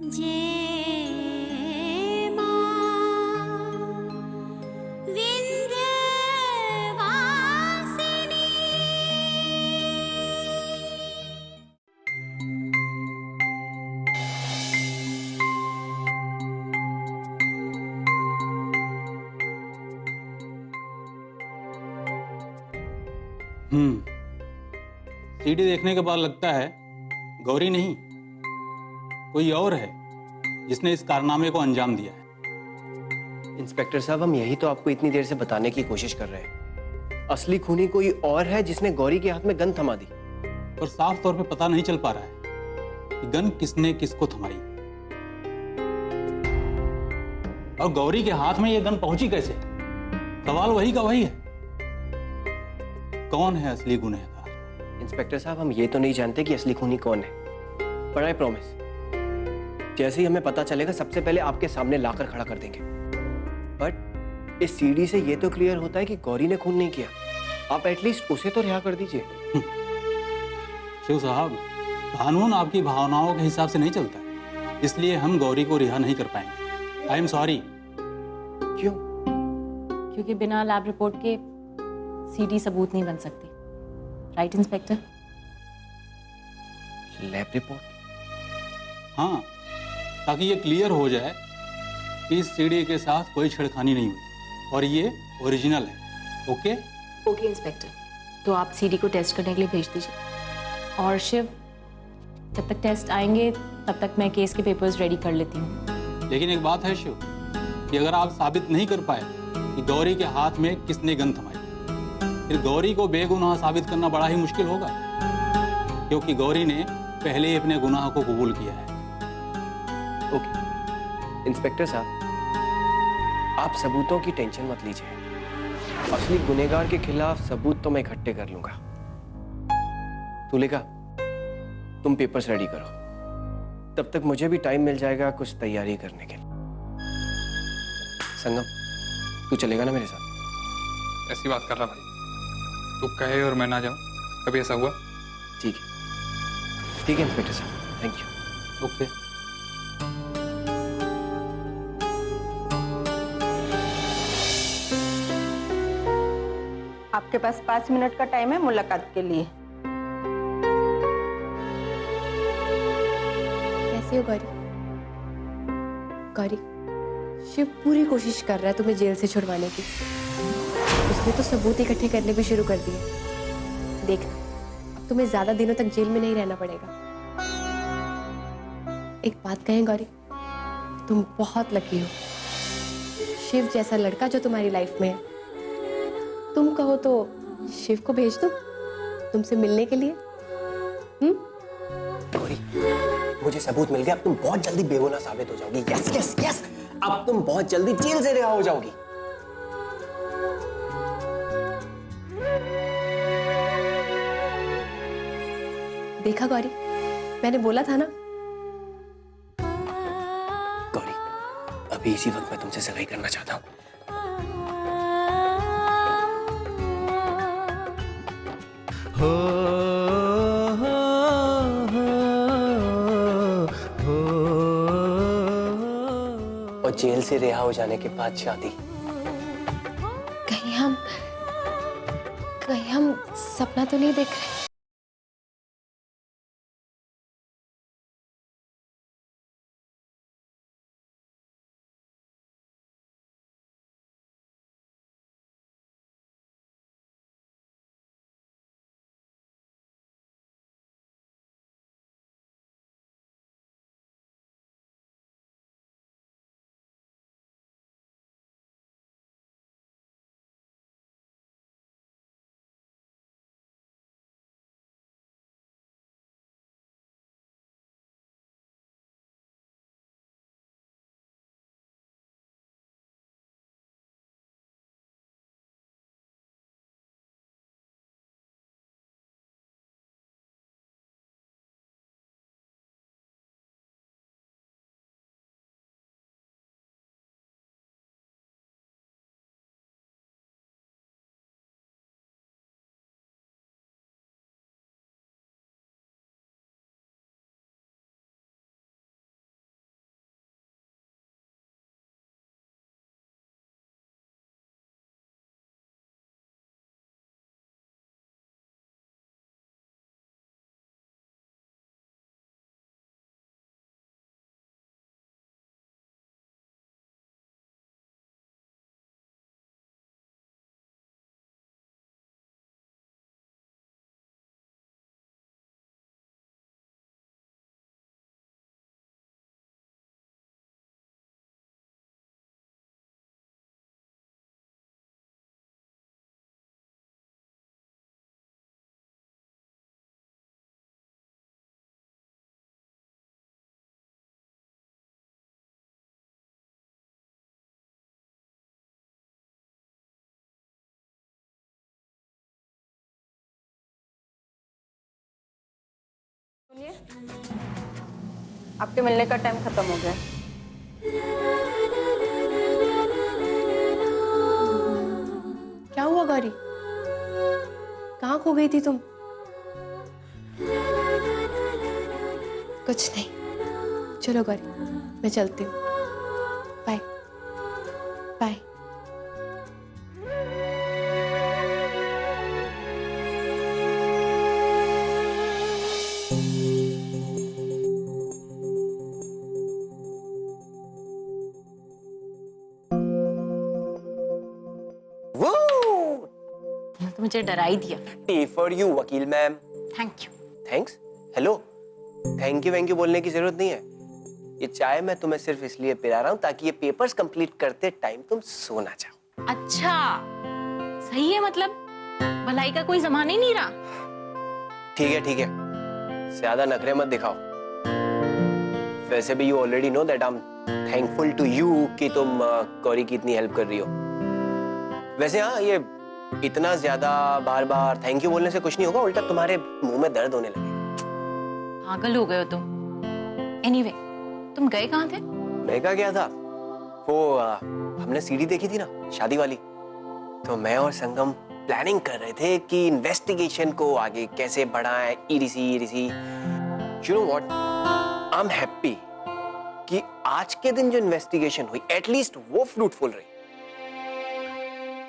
जय मां विंध्यवासिनी। सीडी देखने के बाद लगता है गौरी नहीं, कोई और है जिसने इस कारनामे को अंजाम दिया है। इंस्पेक्टर साहब, हम यही तो आपको इतनी देर से बताने की कोशिश कर रहे हैं। असली खूनी कोई और है जिसने गौरी के हाथ में गन थमा दी। पर साफ तौर पे पता नहीं चल पा रहा है कि गन किसने किसको थमाई और गौरी के हाथ में ये गन पहुंची कैसे। सवाल वही का वही है, कौन है असली गुनहगार। इंस्पेक्टर साहब, हम ये तो नहीं जानते कि असली खूनी कौन है, पर आई प्रॉमिस जैसे ही हमें पता चलेगा सबसे पहले आपके सामने लाकर खड़ा कर देंगे। बट इस सीडी से ये तो क्लियर होता है कि गौरी ने खून नहीं किया। आप एटलीस्ट उसे तो रिहा कर दीजिए। शिव साहब, कानून आपकी भावनाओं के हिसाब से नहीं चलता, इसलिए हम गौरी को रिहा नहीं कर पाएंगे। I am sorry. क्यों? क्योंकि बिना लैब रिपोर्ट के सीडी सबूत नहीं बन सकती। Right inspector? Lab report? हाँ, ताकि ये क्लियर हो जाए कि इस सीडी के साथ कोई छेड़खानी नहीं हुई और ये ओरिजिनल है। ओके? ओके इंस्पेक्टर, तो आप सीडी को टेस्ट करने के लिए भेज दीजिए। और शिव, जब तक टेस्ट आएंगे तब तक मैं केस के पेपर्स रेडी कर लेती हूँ। लेकिन एक बात है शिव, कि अगर आप साबित नहीं कर पाए कि गौरी के हाथ में किसने गन थमाई, फिर गौरी को बेगुनाह साबित करना बड़ा ही मुश्किल होगा, क्योंकि गौरी ने पहले ही अपने गुनाह को कबूल किया है। ओके इंस्पेक्टर साहब, आप सबूतों की टेंशन मत लीजिए। असली गुनहगार के खिलाफ सबूत तो मैं इकट्ठे कर लूंगा। तुलिका, तुम पेपर्स रेडी करो, तब तक मुझे भी टाइम मिल जाएगा कुछ तैयारी करने के लिए। संगम, तू चलेगा ना मेरे साथ? ऐसी बात कर रहा भाई, तू कहे और मैं ना जाऊं, कभी ऐसा हुआ? ठीक है, ठीक है इंस्पेक्टर साहब, थैंक यू। ओके। आपके पास 5 मिनट का टाइम है मुलाकात के लिए। कैसी हो गौरी? गौरी, शिव पूरी कोशिश कर रहा है तुम्हें जेल से छुड़वाने की। उसने तो सबूत इकट्ठे करने भी शुरू कर दिए। देख, अब तुम्हें ज्यादा दिनों तक जेल में नहीं रहना पड़ेगा। एक बात कहें गौरी, तुम बहुत लकी हो। शिव जैसा लड़का जो तुम्हारी लाइफ में है। तुम कहो तो शिव को भेज दूं तुमसे मिलने के लिए? गौरी, मुझे सबूत मिल गया। अब तुम बहुत जल्दी बेगुनाह साबित हो जाओगी। यस यस यस, अब तुम बहुत जल्दी जेल से रिहा हो जाओगी। देखा गौरी, मैंने बोला था ना। गौरी, अभी इसी वक्त मैं तुमसे सगाई करना चाहता हूँ। और जेल से रिहा हो जाने के बाद शादी। कहीं हम सपना तो नहीं देख रहे? सुनिए, आपके मिलने का टाइम खत्म हो गया है। क्या हुआ गौरी? कहाँ खो गई थी तुम? कुछ नहीं। चलो गौरी, मैं चलती हूँ। Bye bye. तो मुझे डरा ही दिया। टी फॉर यू वकील ma'am. Thank you. Thanks? Hello, thank you बोलने की जरूरत नहीं है। ये चाय मैं तुम्हें सिर्फ इसलिए पिला रहा हूँ ताकि ये पेपर्स कंप्लीट करते टाइम तुम सो ना जाओ। अच्छा, सही है, मतलब भलाई का कोई जमाना ही नहीं रहा। ठीक है, ज्यादा नखरे मत दिखाओ। वैसे भी you already know that I am thankful to you कि तुम गौरी की इतनी हेल्प कर रही हो। वैसे हाँ, ये इतना ज्यादा बार बार थैंक यू बोलने से कुछ नहीं होगा, उल्टा तुम्हारे मुंह में दर्द होने लगेगा। पागल हो गए हो तुम। एनीवे, तुम गए कहाँ थे? मैं क्या गया था, वो हमने सीडी देखी थी ना, शादी वाली। तो मैं और संगम प्लानिंग कर रहे थे कि इन्वेस्टिगेशन को आगे कैसे बढ़ाएं। EDC you know what, I am happy कि आज के दिन जो इन्वेस्टिगेशन हुई एटलीस्ट वो फ्रूटफुल रही।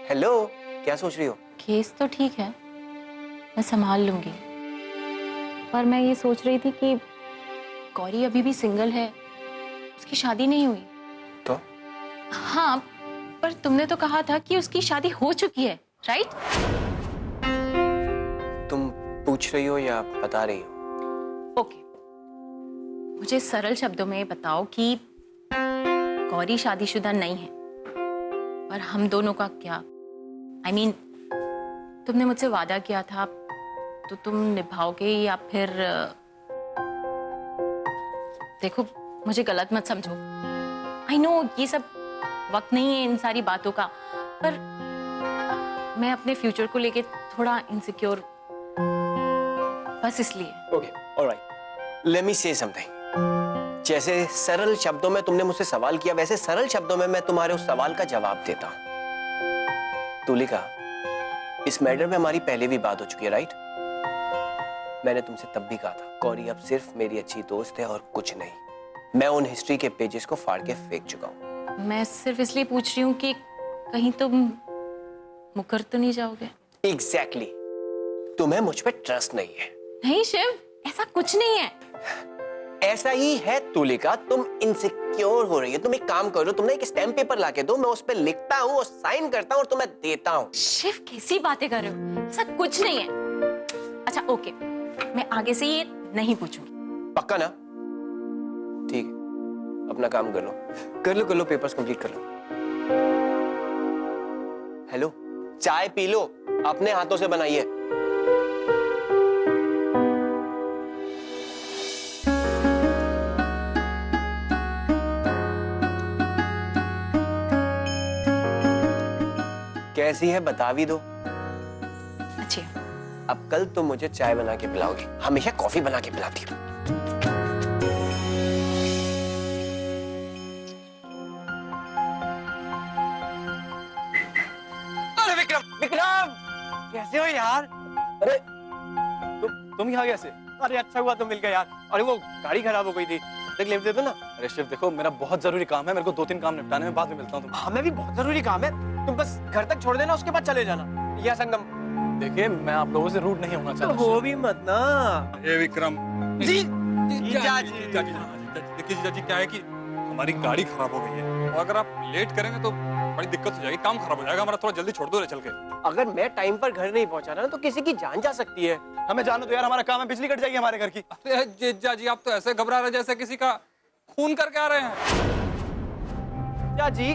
हेलो, क्या सोच रही हो? केस तो ठीक है, मैं संभाल लूंगी, पर मैं ये सोच रही थी कि गौरी अभी भी सिंगल है, उसकी शादी नहीं हुई। तो हाँ, पर तुमने तो कहा था कि उसकी शादी हो चुकी है, राइट? तुम पूछ रही हो या बता रही हो? ओके, मुझे सरल शब्दों में बताओ कि गौरी शादीशुदा नहीं है, और हम दोनों का क्या? I mean, तुमने मुझसे वादा किया था तो तुम निभाओगे या फिर देखो, मुझे गलत मत समझो। आई नो ये सब वक्त नहीं है इन सारी बातों का, पर मैं अपने फ्यूचर को लेके थोड़ा इनसिक्योर, बस इसलिए। ओके, ऑलराइट, लेट मी से समथिंग। जैसे सरल शब्दों में तुमने मुझसे सवाल किया, वैसे सरल शब्दों में मैं तुम्हारे उस सवाल का जवाब देता हूं। तुलिका, इस मैटर में हमारी पहले भी बात हो चुकी है, राइट? मैंने तुमसे तब भी कहा था गौरी अब सिर्फ मेरी अच्छी दोस्त है और कुछ नहीं। मैं उन हिस्ट्री के पेजेस को फाड़ के फेंक चुका हूं। मैं सिर्फ इसलिए पूछ रही हूँ कि कहीं तुम मुकर तो नहीं जाओगे। एग्जैक्टली, तुम्हें मुझ पे ट्रस्ट नहीं है। नहीं शिव, ऐसा कुछ नहीं है। ऐसा ही है तुलिका, तुम इनसिक्योर हो रही हो। तुम एक काम करो, तुम ना एक स्टैम्प पेपर लाके दो, मैं उस पे लिखता हूँ और साइन करता हूँ और तुम्हें देता हूँ। शिव, कैसी बातें कर रहे हो? ऐसा कुछ नहीं है। अच्छा ओके, मैं आगे से ये नहीं पूछूंगी। पक्का ना? ठीक है, अपना काम कर लो, पेपर्स कंप्लीट कर लो। हेलो, चाय पी लो, अपने हाथों से बनाइए। कैसी है बता भी दो। अच्छी है। अब कल तुम मुझे चाय बना के पिलाओगी, हमेशा कॉफी बना के पिलाती हो। अरे विक्रम कैसे हो यार? अरे तुम यहाँ कैसे? अरे अच्छा हुआ तुम मिल गए यार। अरे वो गाड़ी खराब हो गई थी, देख लिफ्ट दे दो ना। अरे शिव देखो, मेरा बहुत जरूरी काम है, मेरे को 2-3 काम निपटाने में, बाद में मिलता हूँ तुमसे। हमें भी बहुत जरूरी काम है, तुम बस घर तक छोड़ देना, उसके बाद चले जाना। या संगम, देखिए मैं आप लोगों से रूड नहीं होना चाहता। हो भी मत ना। ये विक्रम जी जीजा जी, देखिए जीजा जी, क्या है कि हमारी गाड़ी खराब हो गई है, और अगर आप लेट करेंगे तो बड़ी दिक्कत हो जाएगी, काम खराब हो जाएगा हमारा। थोड़ा जल्दी छोड़ दो रे चल के। अगर मैं टाइम पर घर नहीं पहुंचा ना तो किसी की जान जा सकती है। हमें जाने दो यार, हमारा काम है, बिजली कट जाएगी हमारे घर की। अरे जीजा जी, आप तो ऐसे घबरा रहे जैसे किसी का खून करके आ रहे हैं। क्या जी,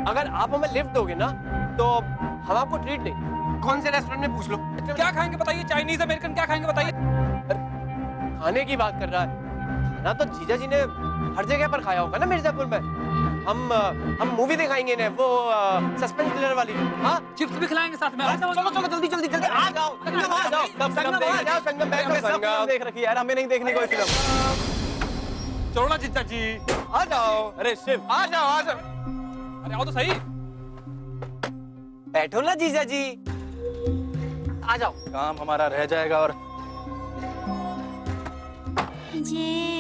अगर आप हमें लिफ्ट दोगे ना तो हम आपको ट्रीट देंगे। कौन से रेस्टोरेंट में पूछ लो। क्या खाएंगे बताइए? चाइनीज अमेरिकन क्या खाएंगे बताइए? खाने की बात कर रहा है ना, तो जीजा जी ने हर जगह पर खाया होगा ना मिर्जापुर में। हम मूवी दिखाएंगे ना, वो सस्पेंस थ्रिलर वाली। हाँ चिप्स भी खिलाएंगे साथ में। चलो चलो जल्दी जल्दी जल्दी आ जाओ, संगम आ जाओ, संगम आ जाओ, संगम बैठो, हमने सब फिल्म संगम देख रखी है यार, हमें नहीं देखनी कोई फिल्म। चलो ना जीजा जी। आ जाओ। अरे शिव, आ जाओ आ जाओ। अरे आओ तो सही। बैठो ना जीजा जी, आ जाओ। काम हमारा रह जाएगा और जे